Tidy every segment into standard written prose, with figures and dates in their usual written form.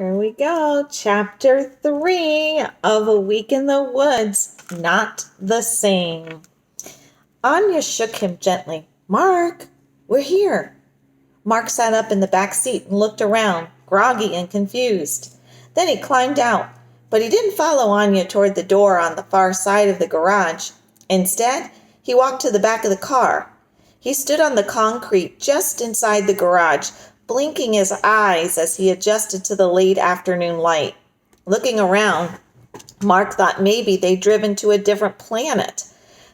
Here we go. Chapter 3 of A Week in the Woods. Not the Same. Anya shook him gently. Mark, we're here. Mark sat up in the back seat and looked around, groggy and confused. Then he climbed out, but he didn't follow Anya toward the door on the far side of the garage. Instead, he walked to the back of the car. He stood on the concrete just inside the garage, blinking his eyes as he adjusted to the late afternoon light. Looking around, Mark thought maybe they'd driven to a different planet.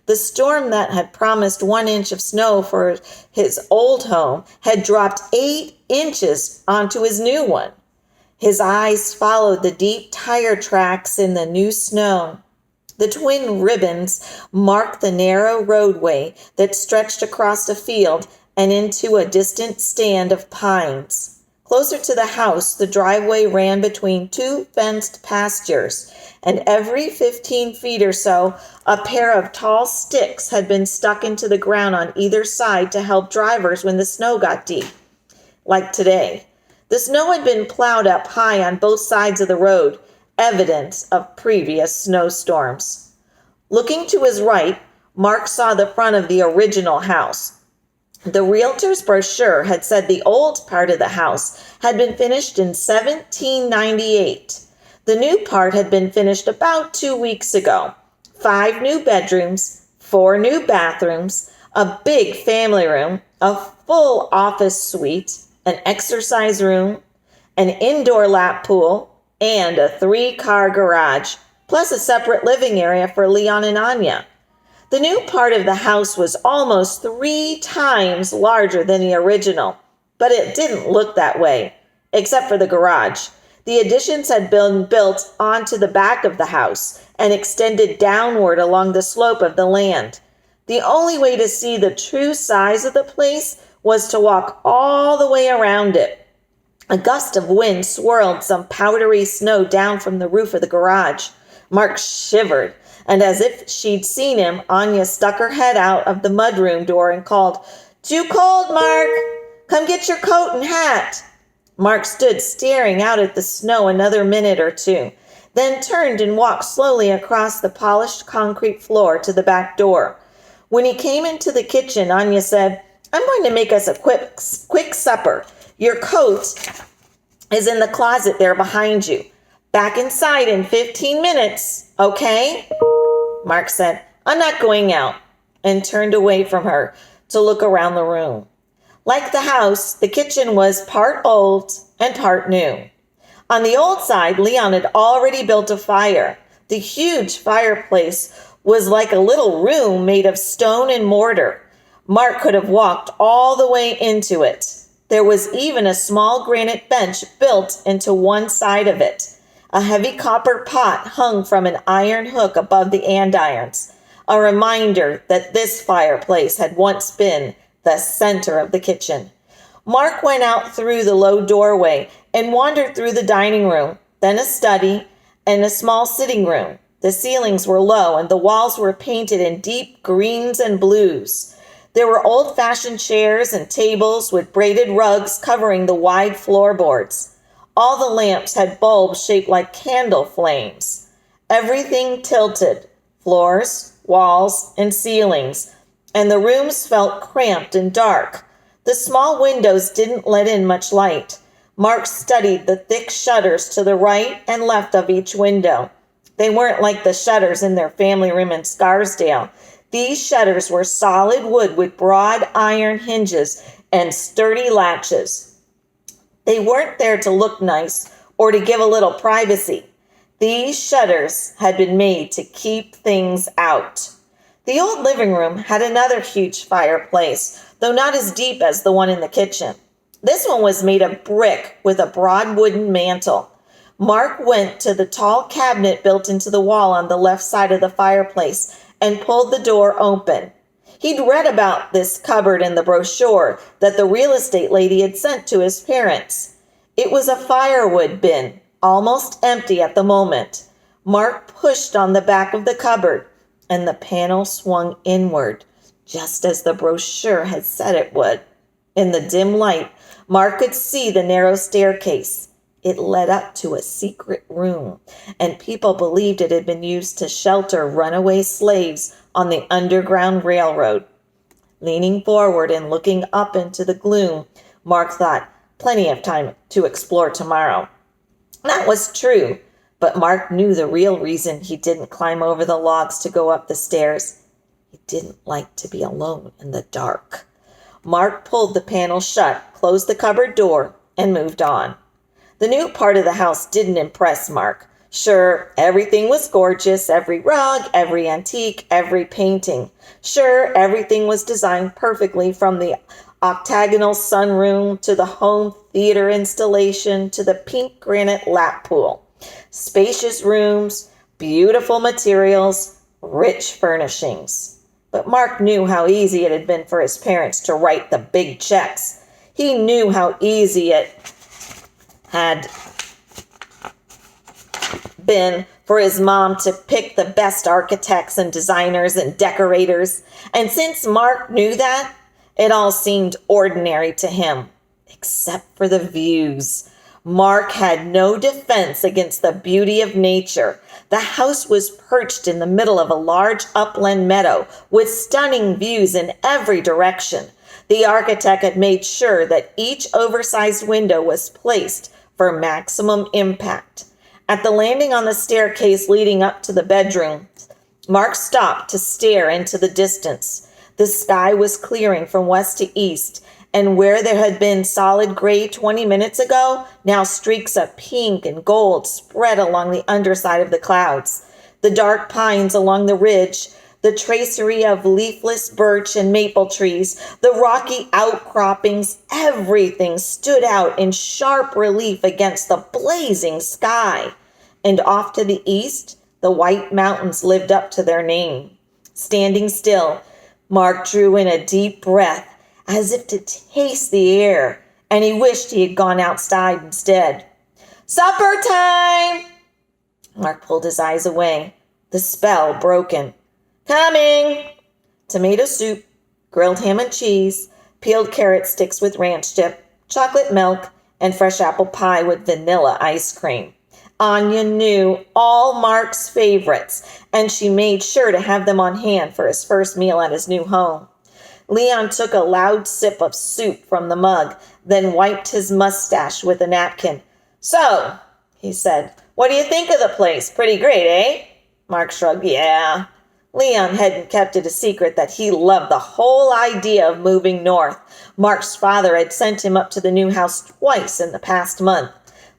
The storm that had promised 1 inch of snow for his old home had dropped 8 inches onto his new one. His eyes followed the deep tire tracks in the new snow. The twin ribbons marked the narrow roadway that stretched across a field and into a distant stand of pines. Closer to the house, the driveway ran between 2 fenced pastures, and every 15 feet or so, a pair of tall sticks had been stuck into the ground on either side to help drivers when the snow got deep. Like today, the snow had been plowed up high on both sides of the road, evidence of previous snowstorms. Looking to his right, Mark saw the front of the original house. The realtor's brochure had said the old part of the house had been finished in 1798. The new part had been finished about 2 weeks ago. 5 new bedrooms, 4 new bathrooms, a big family room, a full office suite, an exercise room, an indoor lap pool, and a 3-car garage, plus a separate living area for Leon and Anya. The new part of the house was almost 3 times larger than the original, but it didn't look that way, except for the garage. The additions had been built onto the back of the house and extended downward along the slope of the land. The only way to see the true size of the place was to walk all the way around it. A gust of wind swirled some powdery snow down from the roof of the garage. Mark shivered, and as if she'd seen him, Anya stuck her head out of the mudroom door and called, "Too cold, Mark! Come get your coat and hat!" Mark stood staring out at the snow another minute or two, then turned and walked slowly across the polished concrete floor to the back door. When he came into the kitchen, Anya said, "I'm going to make us a quick supper. Your coat is in the closet there behind you. Back inside in 15 minutes, okay?" Mark said, "I'm not going out," and turned away from her to look around the room. Like the house, the kitchen was part old and part new. On the old side, Leon had already built a fire. The huge fireplace was like a little room made of stone and mortar. Mark could have walked all the way into it. There was even a small granite bench built into one side of it. A heavy copper pot hung from an iron hook above the andirons, a reminder that this fireplace had once been the center of the kitchen. Mark went out through the low doorway and wandered through the dining room, then a study, and a small sitting room. The ceilings were low and the walls were painted in deep greens and blues. There were old-fashioned chairs and tables with braided rugs covering the wide floorboards. All the lamps had bulbs shaped like candle flames. Everything tilted, floors, walls, and ceilings, and the rooms felt cramped and dark. The small windows didn't let in much light. Mark studied the thick shutters to the right and left of each window. They weren't like the shutters in their family room in Scarsdale. These shutters were solid wood with broad iron hinges and sturdy latches. They weren't there to look nice or to give a little privacy. These shutters had been made to keep things out. The old living room had another huge fireplace, though not as deep as the one in the kitchen. This one was made of brick with a broad wooden mantel. Mark went to the tall cabinet built into the wall on the left side of the fireplace and pulled the door open. He'd read about this cupboard in the brochure that the real estate lady had sent to his parents. It was a firewood bin, almost empty at the moment. Mark pushed on the back of the cupboard, and the panel swung inward, just as the brochure had said it would. In the dim light, Mark could see the narrow staircase. It led up to a secret room, and people believed it had been used to shelter runaway slaves on the Underground Railroad. Leaning forward and looking up into the gloom, Mark thought, plenty of time to explore tomorrow. That was true, but Mark knew the real reason he didn't climb over the logs to go up the stairs. He didn't like to be alone in the dark. Mark pulled the panel shut, closed the cupboard door, and moved on. The new part of the house didn't impress Mark. Sure, everything was gorgeous, every rug, every antique, every painting. Sure, everything was designed perfectly, from the octagonal sunroom to the home theater installation to the pink granite lap pool. Spacious rooms, beautiful materials, rich furnishings. But Mark knew how easy it had been for his parents to write the big checks. He knew how easy it had been for his mom to pick the best architects and designers and decorators. And since Mark knew that, it all seemed ordinary to him, except for the views. Mark had no defense against the beauty of nature. The house was perched in the middle of a large upland meadow with stunning views in every direction. The architect had made sure that each oversized window was placed for maximum impact. At the landing on the staircase leading up to the bedroom, Mark stopped to stare into the distance. The sky was clearing from west to east, and where there had been solid gray 20 minutes ago, now streaks of pink and gold spread along the underside of the clouds. The dark pines along the ridge, the tracery of leafless birch and maple trees, the rocky outcroppings, everything stood out in sharp relief against the blazing sky. And off to the east, the White Mountains lived up to their name. Standing still, Mark drew in a deep breath, as if to taste the air, and he wished he had gone outside instead. "Supper time!" Mark pulled his eyes away, the spell broken. "Coming!" Tomato soup, grilled ham and cheese, peeled carrot sticks with ranch dip, chocolate milk, and fresh apple pie with vanilla ice cream. Anya knew all Mark's favorites, and she made sure to have them on hand for his first meal at his new home. Leon took a loud sip of soup from the mug, then wiped his mustache with a napkin. "So," he said, "what do you think of the place? Pretty great, eh?" Mark shrugged. "Yeah." Leon hadn't kept it a secret that he loved the whole idea of moving north. Mark's father had sent him up to the new house twice in the past month.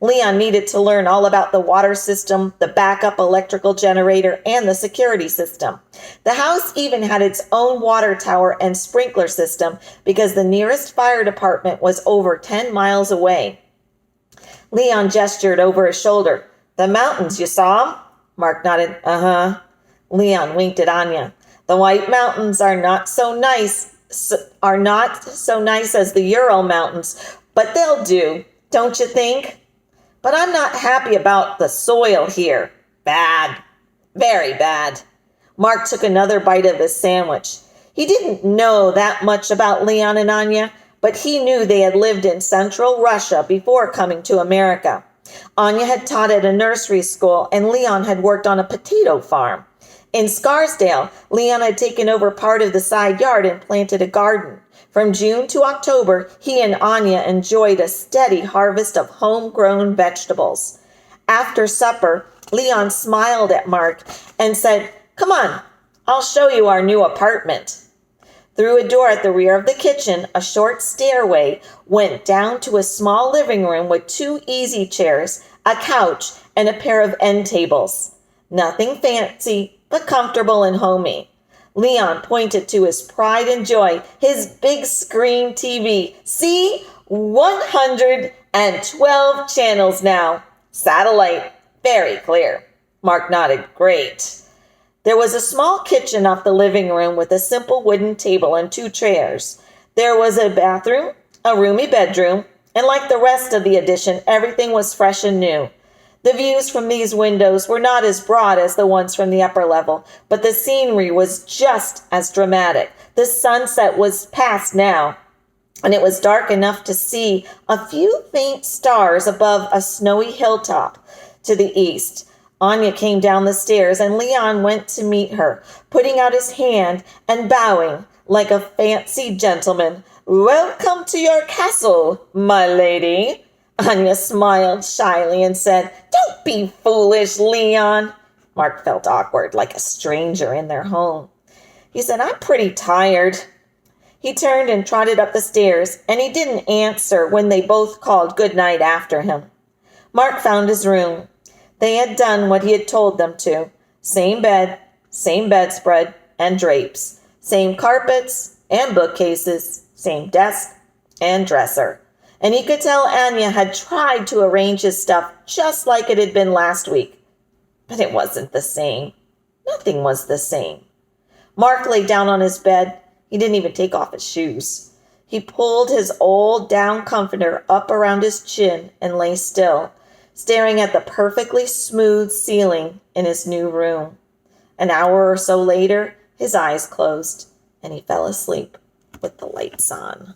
Leon needed to learn all about the water system, the backup electrical generator, and the security system. The house even had its own water tower and sprinkler system because the nearest fire department was over 10 miles away. Leon gestured over his shoulder. "The mountains, you saw 'em?" Mark nodded. "Uh-huh." Leon winked at Anya. "The White Mountains are not so nice as the Ural Mountains, but they'll do, don't you think? But I'm not happy about the soil here. Bad. Very bad." Mark took another bite of his sandwich. He didn't know that much about Leon and Anya, but he knew they had lived in Central Russia before coming to America. Anya had taught at a nursery school, and Leon had worked on a potato farm. In Scarsdale, Leon had taken over part of the side yard and planted a garden. From June to October, he and Anya enjoyed a steady harvest of homegrown vegetables. After supper, Leon smiled at Mark and said, "Come on, I'll show you our new apartment." Through a door at the rear of the kitchen, a short stairway went down to a small living room with 2 easy chairs, a couch, and a pair of end tables. Nothing fancy, but comfortable and homey. Leon pointed to his pride and joy, his big screen TV. "See? 112 channels now. Satellite. Very clear." Mark nodded. "Great." There was a small kitchen off the living room with a simple wooden table and 2 chairs. There was a bathroom, a roomy bedroom, and like the rest of the addition, everything was fresh and new. The views from these windows were not as broad as the ones from the upper level, but the scenery was just as dramatic. The sunset was past now, and it was dark enough to see a few faint stars above a snowy hilltop to the east. Anya came down the stairs, and Leon went to meet her, putting out his hand and bowing like a fancy gentleman. "Welcome to your castle, my lady." Anya smiled shyly and said, "Don't be foolish, Leon." Mark felt awkward, like a stranger in their home. He said, "I'm pretty tired." He turned and trotted up the stairs, and he didn't answer when they both called good night after him. Mark found his room. They had done what he had told them to. Same bed, same bedspread and drapes, same carpets and bookcases, same desk and dresser. And he could tell Anya had tried to arrange his stuff just like it had been last week. But it wasn't the same. Nothing was the same. Mark lay down on his bed. He didn't even take off his shoes. He pulled his old down comforter up around his chin and lay still, staring at the perfectly smooth ceiling in his new room. An hour or so later, his eyes closed, and he fell asleep with the lights on.